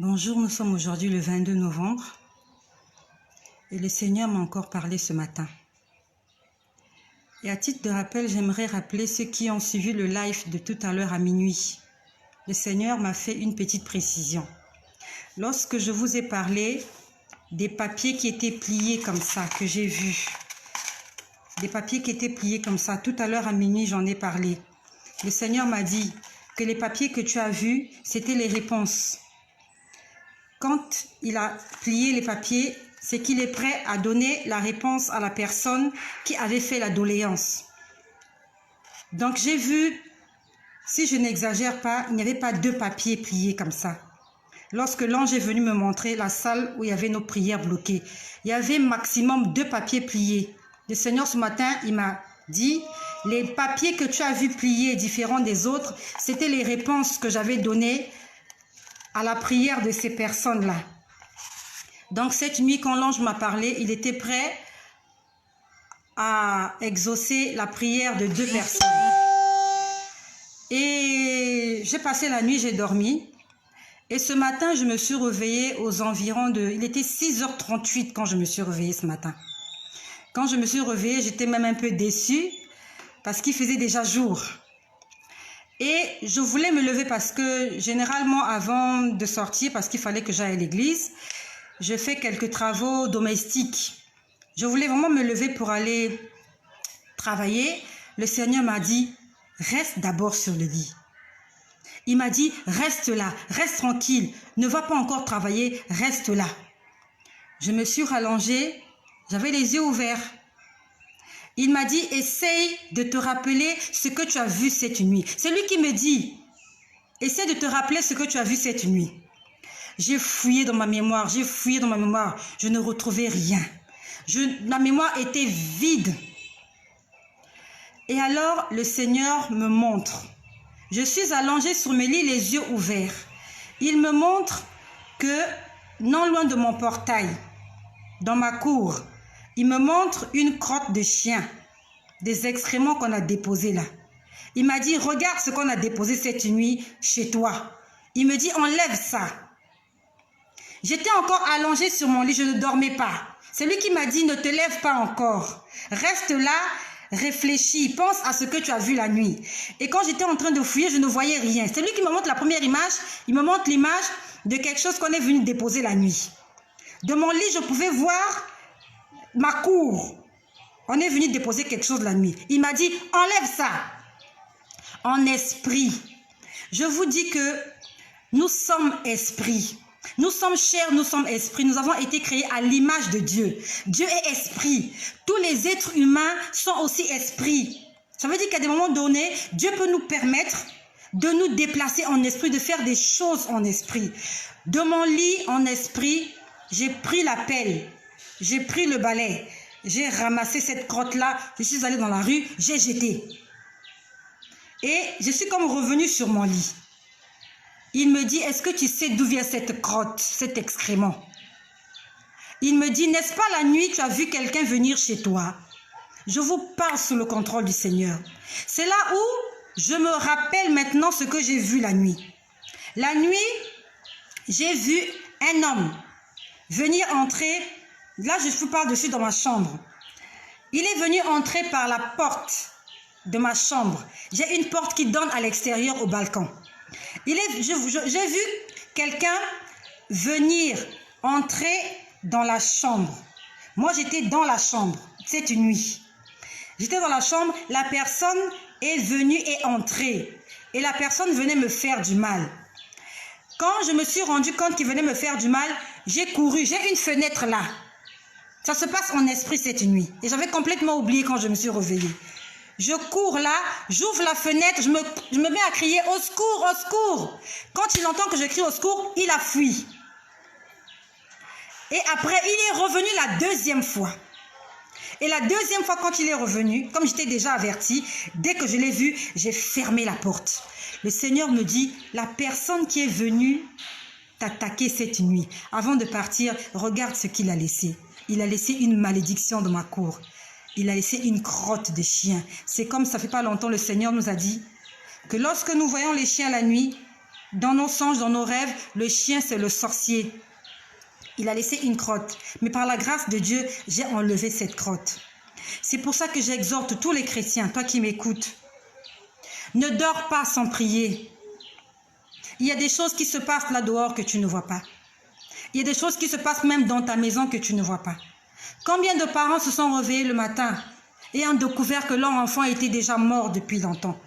Bonjour, nous sommes aujourd'hui le 22 novembre et le Seigneur m'a encore parlé ce matin. Et à titre de rappel, j'aimerais rappeler ceux qui ont suivi le live de tout à l'heure à minuit. Le Seigneur m'a fait une petite précision. Lorsque je vous ai parlé des papiers qui étaient pliés comme ça, que j'ai vus, des papiers qui étaient pliés comme ça, tout à l'heure à minuit, j'en ai parlé. Le Seigneur m'a dit que les papiers que tu as vus, c'était les réponses. Quand il a plié les papiers, c'est qu'il est prêt à donner la réponse à la personne qui avait fait la doléance. Donc j'ai vu, si je n'exagère pas, il n'y avait pas 2 papiers pliés comme ça. Lorsque l'ange est venu me montrer la salle où il y avait nos prières bloquées, il y avait maximum 2 papiers pliés. Le Seigneur ce matin, il m'a dit, les papiers que tu as vus pliés différents des autres, c'était les réponses que j'avais données à la prière de ces personnes-là. Donc cette nuit, quand l'ange m'a parlé, il était prêt à exaucer la prière de 2 personnes. Et j'ai passé la nuit, j'ai dormi. Et ce matin, je me suis réveillée aux environs de... Il était 6h38 quand je me suis réveillée ce matin. Quand je me suis réveillée, j'étais même un peu déçue parce qu'il faisait déjà jour. Et je voulais me lever parce que généralement avant de sortir, parce qu'il fallait que j'aille à l'église, je fais quelques travaux domestiques. Je voulais vraiment me lever pour aller travailler. Le Seigneur m'a dit, reste d'abord sur le lit. Il m'a dit, reste là, reste tranquille, ne va pas encore travailler, reste là. Je me suis rallongée, j'avais les yeux ouverts. Il m'a dit, essaye de te rappeler ce que tu as vu cette nuit. C'est lui qui me dit, essaye de te rappeler ce que tu as vu cette nuit. J'ai fouillé dans ma mémoire, je ne retrouvais rien. Ma mémoire était vide. Et alors, le Seigneur me montre. Je suis allongée sur mes lits, les yeux ouverts. Il me montre que, non loin de mon portail, dans ma cour, il me montre une crotte de chien, des excréments qu'on a déposés là. Il m'a dit, regarde ce qu'on a déposé cette nuit chez toi. Il me dit, enlève ça. J'étais encore allongée sur mon lit, je ne dormais pas. C'est lui qui m'a dit, ne te lève pas encore. Reste là, réfléchis, pense à ce que tu as vu la nuit. Et quand j'étais en train de fouiller, je ne voyais rien. C'est lui qui me montre la première image. Il me montre l'image de quelque chose qu'on est venu déposer la nuit. De mon lit, je pouvais voir ma cour. On est venu déposer quelque chose la nuit. Il m'a dit, enlève ça. En esprit. Je vous dis que nous sommes esprits. Nous sommes chairs, nous sommes esprits. Nous avons été créés à l'image de Dieu. Dieu est esprit. Tous les êtres humains sont aussi esprits. Ça veut dire qu'à des moments donnés, Dieu peut nous permettre de nous déplacer en esprit, de faire des choses en esprit. De mon lit en esprit, j'ai pris la pelle, j'ai pris le balai, j'ai ramassé cette crotte-là, je suis allée dans la rue, j'ai jeté. Et je suis comme revenue sur mon lit. Il me dit, est-ce que tu sais d'où vient cette crotte, cet excrément? Il me dit, n'est-ce pas la nuit tu as vu quelqu'un venir chez toi? Je vous parle sous le contrôle du Seigneur. C'est là où je me rappelle maintenant ce que j'ai vu la nuit. La nuit, j'ai vu un homme venir entrer. Là, je vous parle dessus dans ma chambre. Il est venu entrer par la porte de ma chambre. J'ai une porte qui donne à l'extérieur au balcon. J'ai vu quelqu'un venir entrer dans la chambre. Moi, j'étais dans la chambre cette nuit. J'étais dans la chambre, la personne est venue et entrée. Et la personne venait me faire du mal. Quand je me suis rendu compte qu'il venait me faire du mal, j'ai couru. J'ai une fenêtre là. Ça se passe en esprit cette nuit. Et j'avais complètement oublié quand je me suis réveillée. Je cours là, j'ouvre la fenêtre, je me mets à crier au secours, au secours. Quand il entend que je crie au secours, il a fui. Et après, il est revenu la 2e fois. Et la 2e fois, quand il est revenu, comme j'étais déjà avertie, dès que je l'ai vu, j'ai fermé la porte. Le Seigneur me dit, la personne qui est venue t'attaquer cette nuit, avant de partir, regarde ce qu'il a laissé. Il a laissé une malédiction dans ma cour. Il a laissé une crotte de chien. C'est comme ça fait pas longtemps, le Seigneur nous a dit que lorsque nous voyons les chiens la nuit, Dans nos songes, dans nos rêves, le chien, c'est le sorcier. Il a laissé une crotte. Mais par la grâce de Dieu, j'ai enlevé cette crotte. C'est pour ça que j'exhorte tous les chrétiens, toi qui m'écoutes. Ne dors pas sans prier. Il y a des choses qui se passent là dehors que tu ne vois pas. Il y a des choses qui se passent même dans ta maison que tu ne vois pas. Combien de parents se sont réveillés le matin et ont découvert que leur enfant était déjà mort depuis longtemps?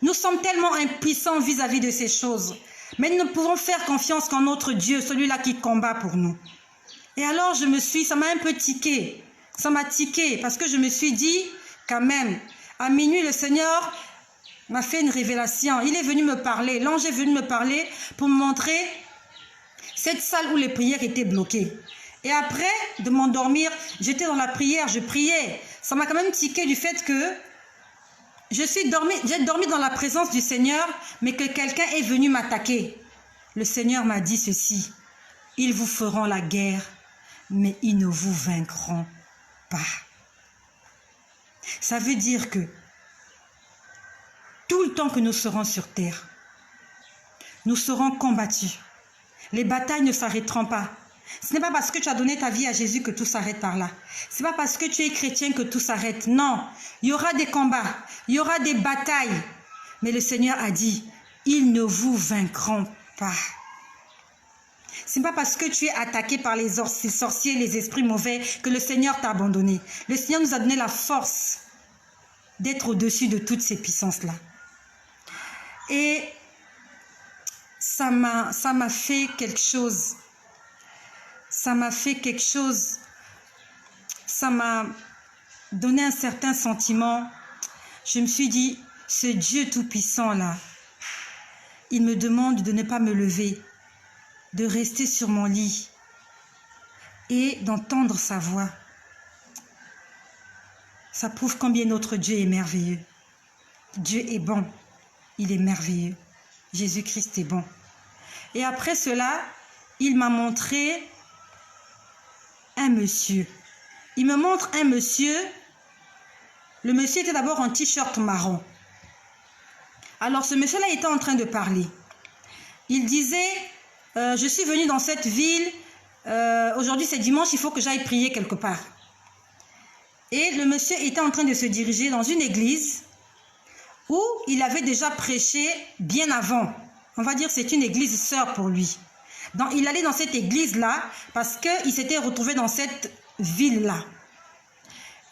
Nous sommes tellement impuissants vis-à-vis de ces choses. Mais nous ne pouvons faire confiance qu'en notre Dieu, celui-là qui combat pour nous. Et alors ça m'a un peu tiqué. Ça m'a tiqué parce que je me suis dit, quand même, à minuit, le Seigneur m'a fait une révélation. Il est venu me parler, l'ange est venu me parler pour me montrer cette salle où les prières étaient bloquées. Et après de m'endormir, j'étais dans la prière, je priais. Ça m'a quand même tiqué du fait que j'ai dormi dans la présence du Seigneur, mais que quelqu'un est venu m'attaquer. Le Seigneur m'a dit ceci: ils vous feront la guerre, mais ils ne vous vaincront pas. Ça veut dire que tout le temps que nous serons sur terre, nous serons combattus. Les batailles ne s'arrêteront pas. Ce n'est pas parce que tu as donné ta vie à Jésus que tout s'arrête par là. Ce n'est pas parce que tu es chrétien que tout s'arrête. Non, il y aura des combats, il y aura des batailles. Mais le Seigneur a dit, ils ne vous vaincront pas. Ce n'est pas parce que tu es attaqué par les sorciers, les esprits mauvais, que le Seigneur t'a abandonné. Le Seigneur nous a donné la force d'être au-dessus de toutes ces puissances-là. Et ça m'a fait quelque chose. Ça m'a fait quelque chose. Ça m'a donné un certain sentiment. Je me suis dit, ce Dieu tout-puissant-là, il me demande de ne pas me lever, de rester sur mon lit et d'entendre sa voix. Ça prouve combien notre Dieu est merveilleux. Dieu est bon, il est merveilleux. Jésus-Christ est bon. Et après cela, il m'a montré un monsieur. Il me montre un monsieur. Le monsieur était d'abord en t-shirt marron. Alors ce monsieur-là était en train de parler. Il disait, je suis venu dans cette ville, aujourd'hui c'est dimanche, il faut que j'aille prier quelque part. Et le monsieur était en train de se diriger dans une église où il avait déjà prêché bien avant. On va dire que c'est une église sœur pour lui. Donc, il allait dans cette église-là parce qu'il s'était retrouvé dans cette ville-là.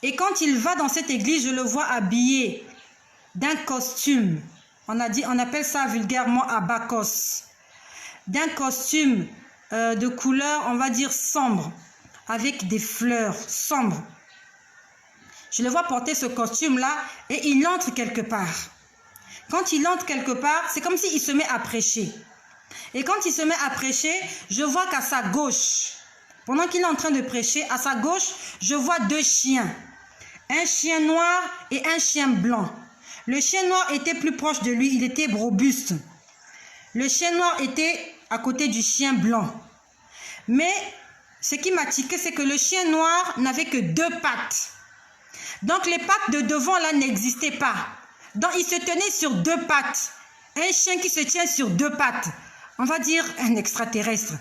Et quand il va dans cette église, je le vois habillé d'un costume. On appelle ça vulgairement abakos. D'un costume de couleur, on va dire sombre, avec des fleurs sombres. Je le vois porter ce costume-là et il entre quelque part. Quand il entre quelque part, c'est comme s'il se met à prêcher. Et quand il se met à prêcher, je vois qu'à sa gauche, pendant qu'il est en train de prêcher, à sa gauche, je vois deux chiens. Un chien noir et un chien blanc. Le chien noir était plus proche de lui, il était robuste. Le chien noir était à côté du chien blanc. Mais ce qui m'a tiqué, c'est que le chien noir n'avait que deux pattes. Donc les pattes de devant là n'existaient pas. Donc il se tenait sur deux pattes. Un chien qui se tient sur deux pattes. On va dire un extraterrestre.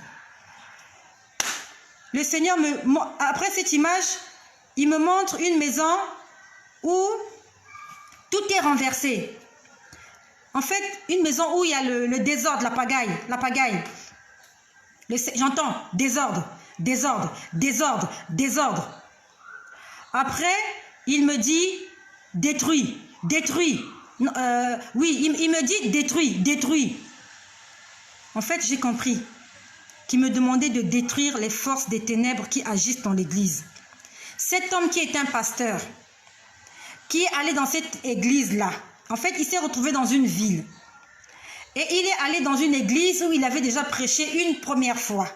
Le Seigneur après cette image, il me montre une maison où tout est renversé. En fait, une maison où il y a le désordre, la pagaille. J'entends désordre, désordre, désordre, désordre. Après, il me dit détruit, détruit. Oui, il me dit détruit, détruit. En fait, j'ai compris qu'il me demandait de détruire les forces des ténèbres qui agissent dans l'église. Cet homme qui est un pasteur, qui est allé dans cette église-là, en fait, il s'est retrouvé dans une ville. Et il est allé dans une église où il avait déjà prêché une première fois.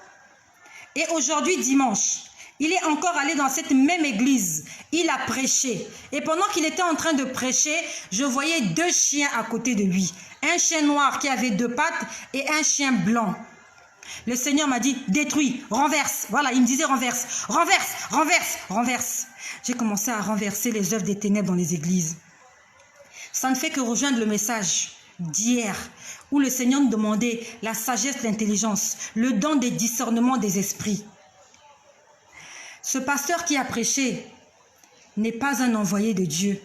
Et aujourd'hui, dimanche, il est encore allé dans cette même église. Il a prêché. Et pendant qu'il était en train de prêcher, je voyais deux chiens à côté de lui. Un chien noir qui avait deux pattes et un chien blanc. Le Seigneur m'a dit, détruis, renverse. Voilà, il me disait renverse, renverse, renverse, renverse. J'ai commencé à renverser les œuvres des ténèbres dans les églises. Ça ne fait que rejoindre le message d'hier, où le Seigneur nous demandait la sagesse, l'intelligence, le don des discernements des esprits. Ce pasteur qui a prêché n'est pas un envoyé de Dieu.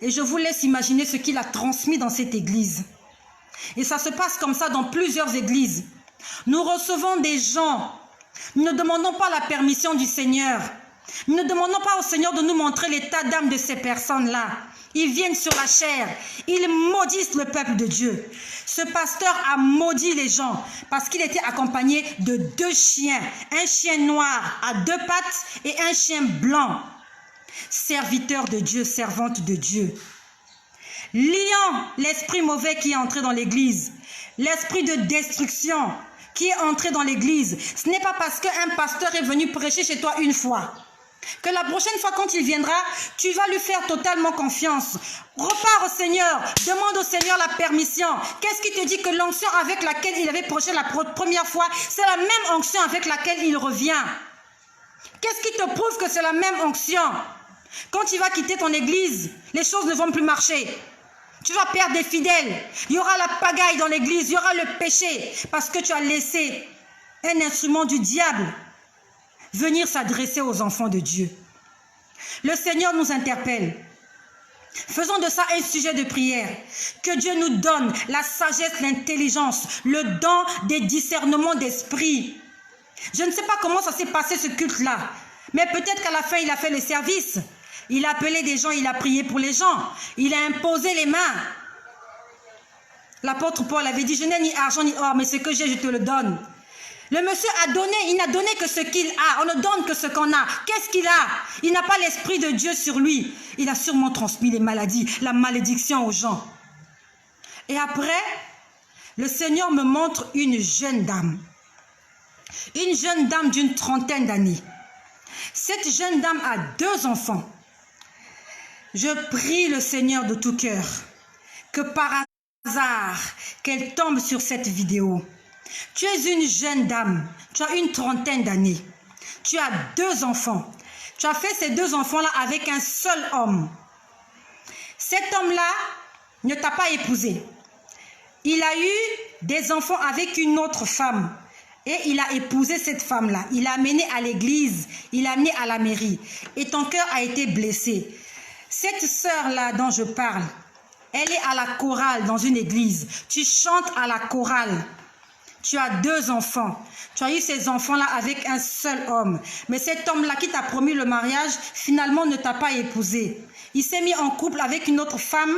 Et je vous laisse imaginer ce qu'il a transmis dans cette église. Et ça se passe comme ça dans plusieurs églises. Nous recevons des gens. Nous ne demandons pas la permission du Seigneur. Nous ne demandons pas au Seigneur de nous montrer l'état d'âme de ces personnes-là. Ils viennent sur la chair. Ils maudissent le peuple de Dieu. Ce pasteur a maudit les gens parce qu'il était accompagné de 2 chiens. Un chien noir à 2 pattes et un chien blanc. Serviteur de Dieu, servante de Dieu. Liant l'esprit mauvais qui est entré dans l'église. L'esprit de destruction qui est entré dans l'église. Ce n'est pas parce qu'un pasteur est venu prêcher chez toi une fois que la prochaine fois quand il viendra, tu vas lui faire totalement confiance. Repars au Seigneur, demande au Seigneur la permission. Qu'est-ce qui te dit que l'onction avec laquelle il avait prêché la première fois, c'est la même onction avec laquelle il revient? Qu'est-ce qui te prouve que c'est la même onction? Quand tu vas quitter ton église, les choses ne vont plus marcher. Tu vas perdre des fidèles. Il y aura la pagaille dans l'église, il y aura le péché parce que tu as laissé un instrument du diable venir s'adresser aux enfants de Dieu. Le Seigneur nous interpelle. Faisons de ça un sujet de prière. Que Dieu nous donne la sagesse, l'intelligence, le don des discernements d'esprit. Je ne sais pas comment ça s'est passé ce culte-là, mais peut-être qu'à la fin, il a fait le service. Il a appelé des gens, il a prié pour les gens. Il a imposé les mains. L'apôtre Paul avait dit, je n'ai ni argent ni or, mais ce que j'ai, je te le donne. Le monsieur a donné, il n'a donné que ce qu'il a. On ne donne que ce qu'on a. Qu'est-ce qu'il a? Il n'a pas l'esprit de Dieu sur lui. Il a sûrement transmis les maladies, la malédiction aux gens. Et après, le Seigneur me montre une jeune dame. Une jeune dame d'une 30aine d'années. Cette jeune dame a 2 enfants. Je prie le Seigneur de tout cœur que par hasard, qu'elle tombe sur cette vidéo. Tu es une jeune dame, tu as une 30aine d'années. Tu as 2 enfants. Tu as fait ces 2 enfants-là avec un seul homme. Cet homme-là ne t'a pas épousé. Il a eu des enfants avec une autre femme. Et il a épousé cette femme-là. Il l'a amenée à l'église. Il l'a amenée à la mairie. Et ton cœur a été blessé. Cette sœur-là dont je parle, elle est à la chorale dans une église. Tu chantes à la chorale. Tu as 2 enfants. Tu as eu ces enfants-là avec un seul homme. Mais cet homme-là qui t'a promis le mariage, finalement ne t'a pas épousé. Il s'est mis en couple avec une autre femme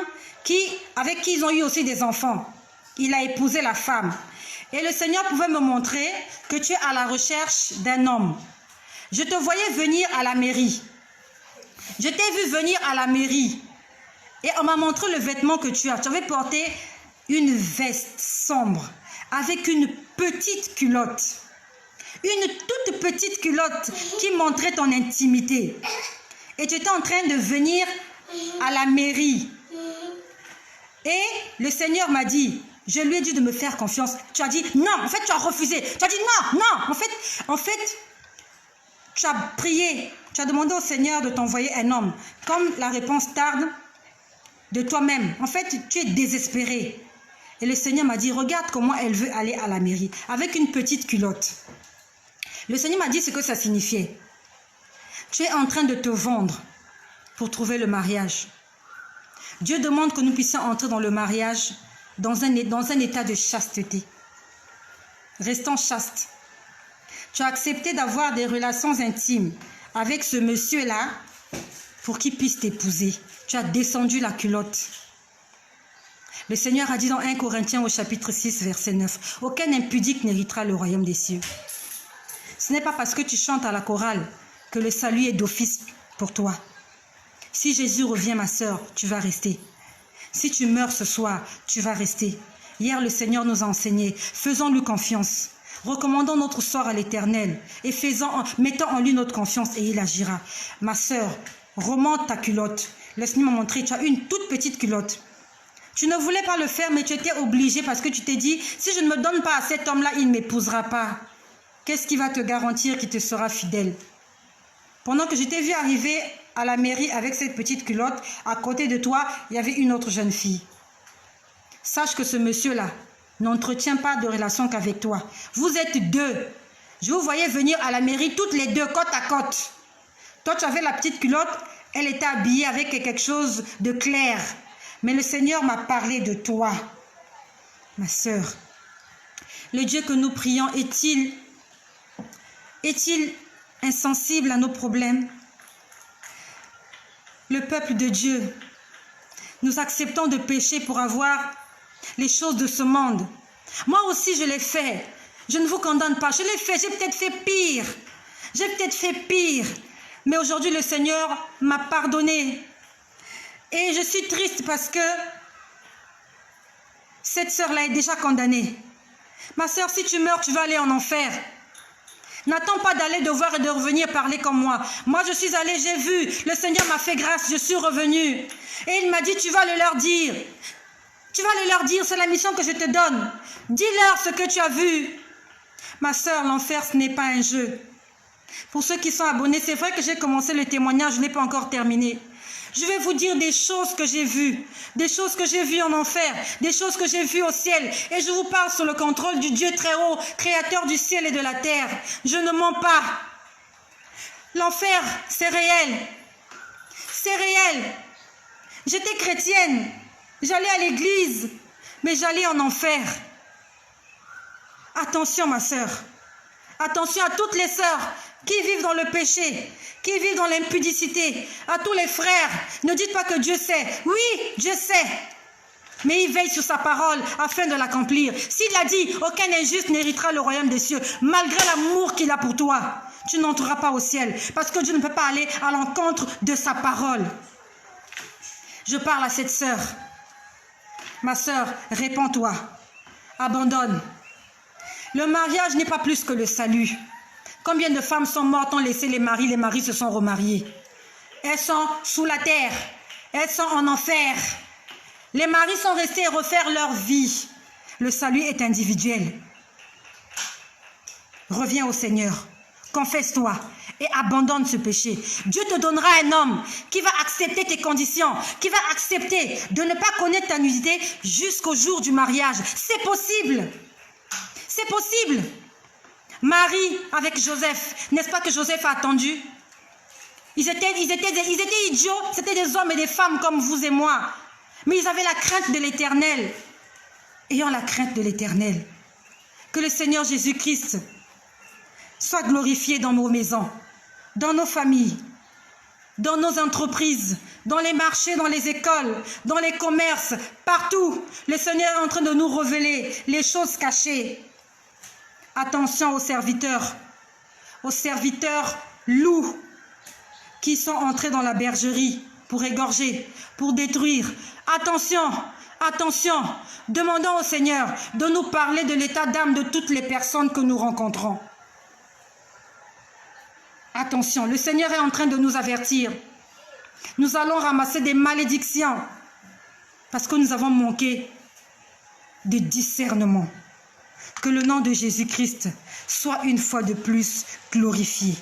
avec qui ils ont eu aussi des enfants. Il a épousé la femme. Et le Seigneur pouvait me montrer que tu es à la recherche d'un homme. Je te voyais venir à la mairie. Je t'ai vu venir à la mairie. Et on m'a montré le vêtement que tu as. Tu avais porté une veste sombre avec une petite culotte. Une toute petite culotte qui montrait ton intimité. Et tu étais en train de venir à la mairie. Et le Seigneur m'a dit, je lui ai dit de me faire confiance. Tu as dit non, en fait tu as refusé. Tu as dit non, non, en fait, tu as prié. Tu as demandé au Seigneur de t'envoyer un homme. Comme la réponse tarde de toi-même, en fait tu es désespéré. Et le Seigneur m'a dit, regarde comment elle veut aller à la mairie, avec une petite culotte. Le Seigneur m'a dit ce que ça signifiait. Tu es en train de te vendre pour trouver le mariage. Dieu demande que nous puissions entrer dans le mariage dans un état de chasteté. Restant chaste. Tu as accepté d'avoir des relations intimes avec ce monsieur-là pour qu'il puisse t'épouser. Tu as descendu la culotte. Le Seigneur a dit dans 1 Corinthiens au chapitre 6, verset 9, « Aucun impudique n'héritera le royaume des cieux. » Ce n'est pas parce que tu chantes à la chorale que le salut est d'office pour toi. Si Jésus revient, ma sœur, tu vas rester. Si tu meurs ce soir, tu vas rester. Hier, le Seigneur nous a enseigné. Faisons-lui confiance. Recommandons notre sort à l'Éternel et mettons en lui notre confiance et il agira. Ma sœur, remonte ta culotte. Laisse-moi me montrer, tu as une toute petite culotte. Tu ne voulais pas le faire, mais tu étais obligé parce que tu t'es dit, si je ne me donne pas à cet homme-là, il ne m'épousera pas. Qu'est-ce qui va te garantir qu'il te sera fidèle? Pendant que je t'ai vu arriver à la mairie avec cette petite culotte, à côté de toi, il y avait une autre jeune fille. sache que ce monsieur-là n'entretient pas de relation qu'avec toi. Vous êtes deux. Je vous voyais venir à la mairie toutes les deux, côte à côte. Toi, tu avais la petite culotte, elle était habillée avec quelque chose de clair. Mais le Seigneur m'a parlé de toi, ma sœur. Le Dieu que nous prions est-il insensible à nos problèmes? Le peuple de Dieu, nous acceptons de pécher pour avoir les choses de ce monde. Moi aussi, je l'ai fait. Je ne vous condamne pas. Je l'ai fait. J'ai peut-être fait pire. J'ai peut-être fait pire. Mais aujourd'hui, le Seigneur m'a pardonné. Et je suis triste parce que cette sœur-là est déjà condamnée. Ma sœur, si tu meurs, tu vas aller en enfer. N'attends pas d'aller devoir et de revenir parler comme moi. Moi, je suis allée, j'ai vu. Le Seigneur m'a fait grâce, je suis revenue. Et il m'a dit, tu vas le leur dire. Tu vas le leur dire, c'est la mission que je te donne. Dis-leur ce que tu as vu. Ma sœur, l'enfer, ce n'est pas un jeu. Pour ceux qui sont abonnés, c'est vrai que j'ai commencé le témoignage, je n'ai pas encore terminé. Je vais vous dire des choses que j'ai vues, des choses que j'ai vues en enfer, des choses que j'ai vues au ciel. Et je vous parle sous le contrôle du Dieu très haut, créateur du ciel et de la terre. Je ne mens pas. L'enfer, c'est réel. C'est réel. J'étais chrétienne. J'allais à l'église, mais j'allais en enfer. Attention, ma sœur. Attention à toutes les sœurs qui vivent dans le péché, qui vivent dans l'impudicité. À tous les frères, ne dites pas que Dieu sait. Oui, Dieu sait. Mais il veille sur sa parole afin de l'accomplir. S'il a dit, aucun injuste n'héritera le royaume des cieux, malgré l'amour qu'il a pour toi, tu n'entreras pas au ciel. Parce que Dieu ne peut pas aller à l'encontre de sa parole. Je parle à cette sœur. Ma sœur, répands-toi. Abandonne. Le mariage n'est pas plus que le salut. Combien de femmes sont mortes, ont laissé les maris se sont remariés. Elles sont sous la terre, elles sont en enfer. Les maris sont restés à refaire leur vie. Le salut est individuel. Reviens au Seigneur, confesse-toi et abandonne ce péché. Dieu te donnera un homme qui va accepter tes conditions, qui va accepter de ne pas connaître ta nudité jusqu'au jour du mariage. C'est possible. C'est possible. Marie avec Joseph, n'est-ce pas que Joseph a attendu? Ils étaient idiots, c'était des hommes et des femmes comme vous et moi. Mais ils avaient la crainte de l'Éternel. Ayant la crainte de l'Éternel. Que le Seigneur Jésus-Christ soit glorifié dans nos maisons, dans nos familles, dans nos entreprises, dans les marchés, dans les écoles, dans les commerces, partout. Le Seigneur est en train de nous révéler les choses cachées. Attention aux serviteurs loups qui sont entrés dans la bergerie pour égorger, pour détruire. Attention, attention, demandons au Seigneur de nous parler de l'état d'âme de toutes les personnes que nous rencontrons. Attention, le Seigneur est en train de nous avertir. Nous allons ramasser des malédictions parce que nous avons manqué de discernement. Que le nom de Jésus-Christ soit une fois de plus glorifié.